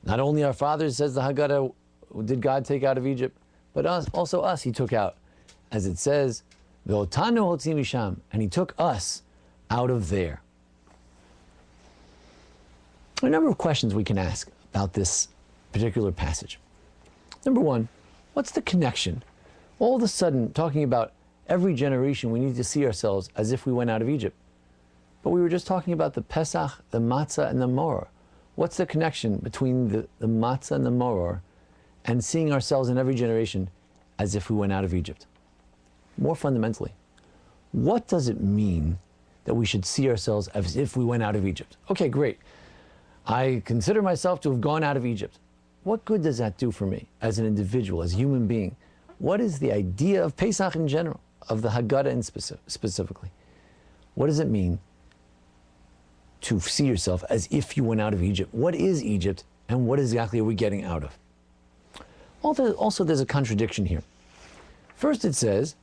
Not only our fathers, says the Haggadah, did God take out of Egypt, but also us he took out. As it says, Ve'otanu hotzi misham, and he took us out of there. There are a number of questions we can ask about this particular passage. Number one, what's the connection? All of a sudden, talking about every generation, we need to see ourselves as if we went out of Egypt. But we were just talking about the Pesach, the matzah, and the moror. What's the connection between the matzah and the moror and seeing ourselves in every generation as if we went out of Egypt? More fundamentally, what does it mean that we should see ourselves as if we went out of Egypt? Okay, great. I consider myself to have gone out of Egypt. What good does that do for me as an individual, as a human being? What is the idea of Pesach in general, of the Haggadah specifically? What does it mean to see yourself as if you went out of Egypt? What is Egypt, and what exactly are we getting out of? Also, there's a contradiction here. First it says,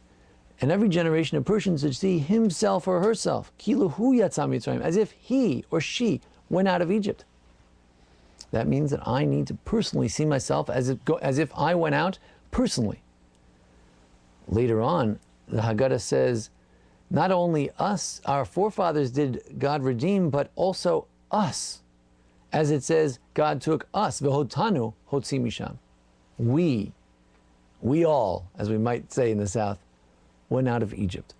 and every generation of Persians should see himself or herself, kilu hu yatsa mitzrayim, as if he or she went out of Egypt. That means that I need to personally see myself as if I went out personally. Later on, the Haggadah says, not only us, our forefathers did God redeem, but also us. As it says, God took us, v'hotanu hotzi misham. We all, as we might say in the South, went out of Egypt.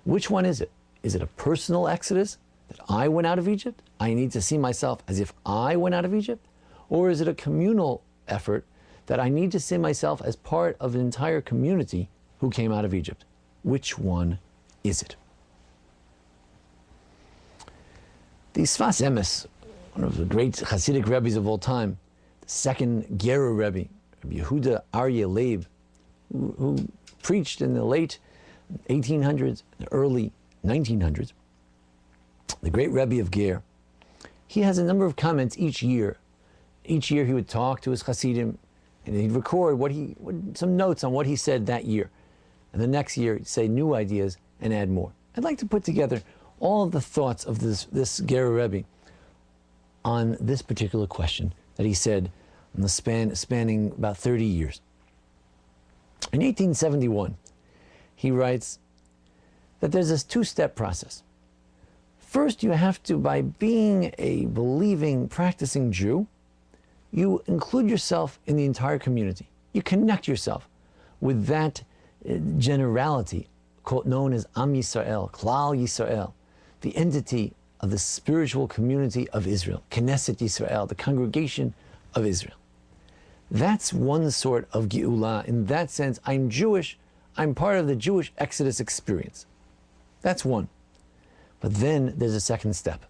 Which one is it? Is it a personal exodus, that I went out of Egypt? I need to see myself as if I went out of Egypt? Or is it a communal effort that I need to see myself as part of an entire community who came out of Egypt? Which one is it? The Sfas Emes, one of the great Hasidic Rebbes of all time, the second Gerer Rebbe, Rabbi Yehuda Aryeh Leib, who preached in the late 1800s, the early 1900s, the great Rebbe of Ger. He has a number of comments each year. Each year he would talk to his Hasidim, and he'd record some notes on what he said that year. And the next year he'd say new ideas and add more. I'd like to put together all of the thoughts of this Gerer Rebbe on this particular question that he said in the spanning about 30 years. In 1871, he writes that there's this two-step process. First, you have to, by being a believing, practicing Jew, you include yourself in the entire community. You connect yourself with that generality known as Am Yisrael, Klal Yisrael, the entity of the spiritual community of Israel, Knesset Yisrael, the congregation of Israel. That's one sort of Geula. In that sense, I'm Jewish, I'm part of the Jewish Exodus experience. That's one. But then there's a second step.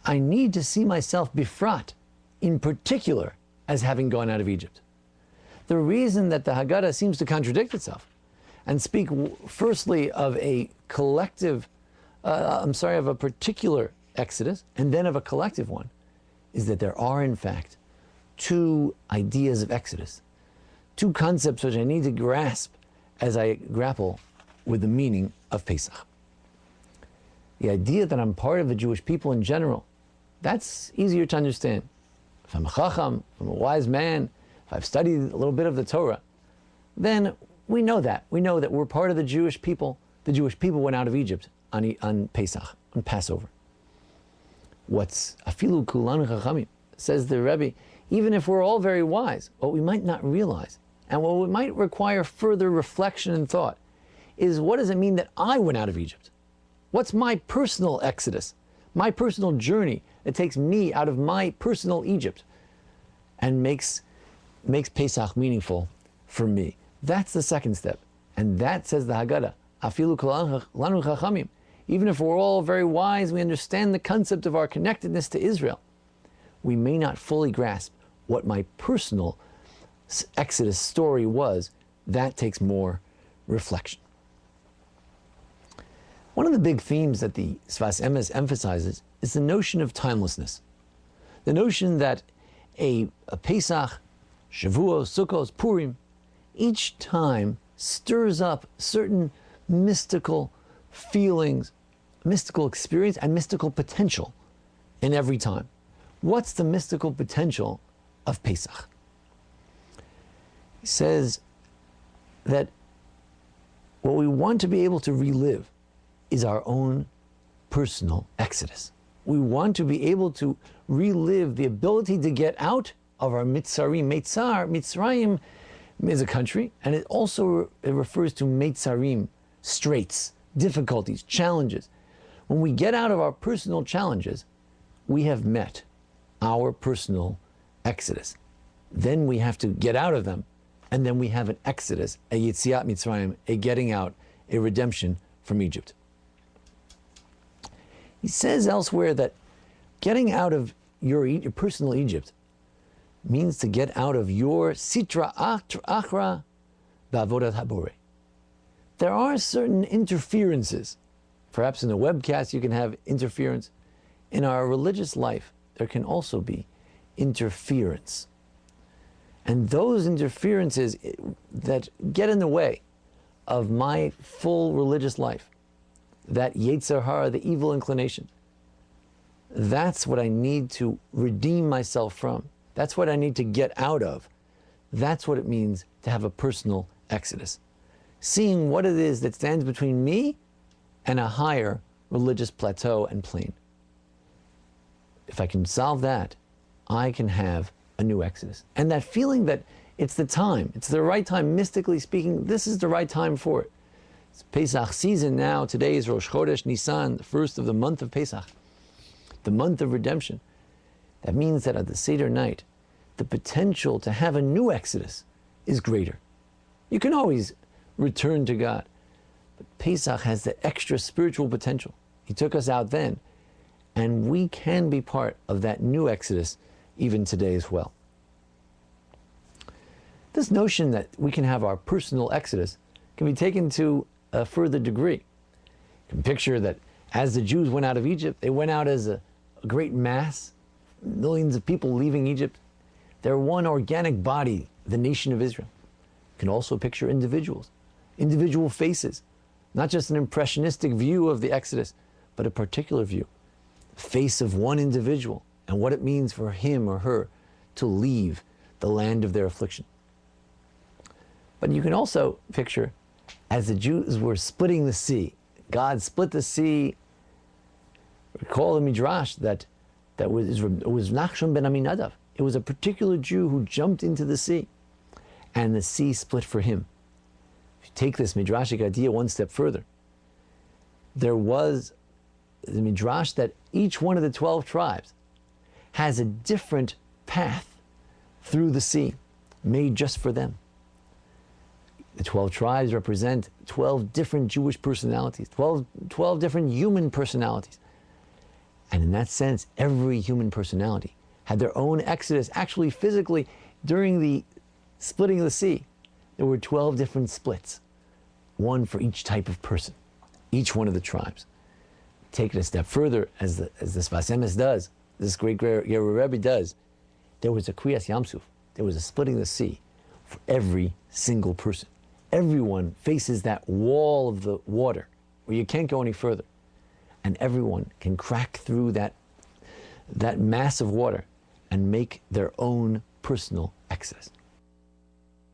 I need to see myself bifrat, in particular, as having gone out of Egypt. The reason that the Haggadah seems to contradict itself and speak firstly of a collective, of a particular Exodus, and then of a collective one, is that there are, in fact, two ideas of Exodus, two concepts which I need to grasp as I grapple with the meaning of Pesach. The idea that I'm part of the Jewish people in general, that's easier to understand. If I'm a chacham, if I'm a wise man, if I've studied a little bit of the Torah, then we know that. We know that we're part of the Jewish people. The Jewish people went out of Egypt on Pesach, on Passover. What's afilu kulanu chachamim, says the Rebbe, even if we're all very wise, what we might not realize, and what we might require further reflection and thought, is what does it mean that I went out of Egypt? What's my personal exodus, my personal journey that takes me out of my personal Egypt and makes Pesach meaningful for me? That's the second step. And that, says the Haggadah, afilu lanu chachamim, even if we're all very wise, we understand the concept of our connectedness to Israel, we may not fully grasp what my personal Exodus story was. That takes more reflection. One of the big themes that the Sfas Emes emphasizes is the notion of timelessness. The notion that a Pesach, Shavuos, Sukkos, Purim, each time stirs up certain mystical feelings, mystical experience, and mystical potential in every time. What's the mystical potential of Pesach. He says that what we want to be able to relive is our own personal exodus. We want to be able to relive the ability to get out of our Mitzarim. Mitzrayim is a country, and it also refers to Mitzarim, straits, difficulties, challenges. When we get out of our personal challenges, we have met our personal exodus. Then we have to get out of them, and then we have an exodus, a Yetziat Mitzrayim, a getting out, a redemption from Egypt. He says elsewhere that getting out of your personal Egypt means to get out of your sitra achra ba'avodat habore. There are certain interferences. Perhaps in a webcast you can have interference. In our religious life, there can also be interference. And those interferences that get in the way of my full religious life, that Yetzer Hara, the evil inclination, that's what I need to redeem myself from. That's what I need to get out of. That's what it means to have a personal exodus. Seeing what it is that stands between me and a higher religious plateau and plane. If I can solve that, I can have a new exodus. And that feeling that it's the time, it's the right time, mystically speaking, this is the right time for it. It's Pesach season now. Today is Rosh Chodesh Nisan, the first of the month of Pesach, the month of redemption. That means that at the Seder night, the potential to have a new exodus is greater. You can always return to God, but Pesach has the extra spiritual potential. He took us out then, and we can be part of that new exodus even today as well. This notion that we can have our personal exodus can be taken to a further degree. You can picture that as the Jews went out of Egypt, they went out as a great mass, millions of people leaving Egypt. They're one organic body, the nation of Israel. You can also picture individuals, individual faces, not just an impressionistic view of the Exodus, but a particular view, the face of one individual and what it means for him or her to leave the land of their affliction. But you can also picture as the Jews were splitting the sea, God split the sea. Recall the Midrash that it was Nachshon ben Aminadav. It was a particular Jew who jumped into the sea, and the sea split for him. If you take this Midrashic idea one step further, there was the Midrash that each one of the 12 tribes has a different path through the sea, made just for them. The 12 tribes represent 12 different Jewish personalities, 12 different human personalities. And in that sense, every human personality had their own exodus. Actually, physically, during the splitting of the sea, there were 12 different splits, one for each type of person, each one of the tribes. Take it a step further, as the Sfas Emes does, this great Rebbe does, there was a Kriyas Yamsuf, there was a splitting the sea for every single person. Everyone faces that wall of the water where you can't go any further. And everyone can crack through that mass of water and make their own personal exodus.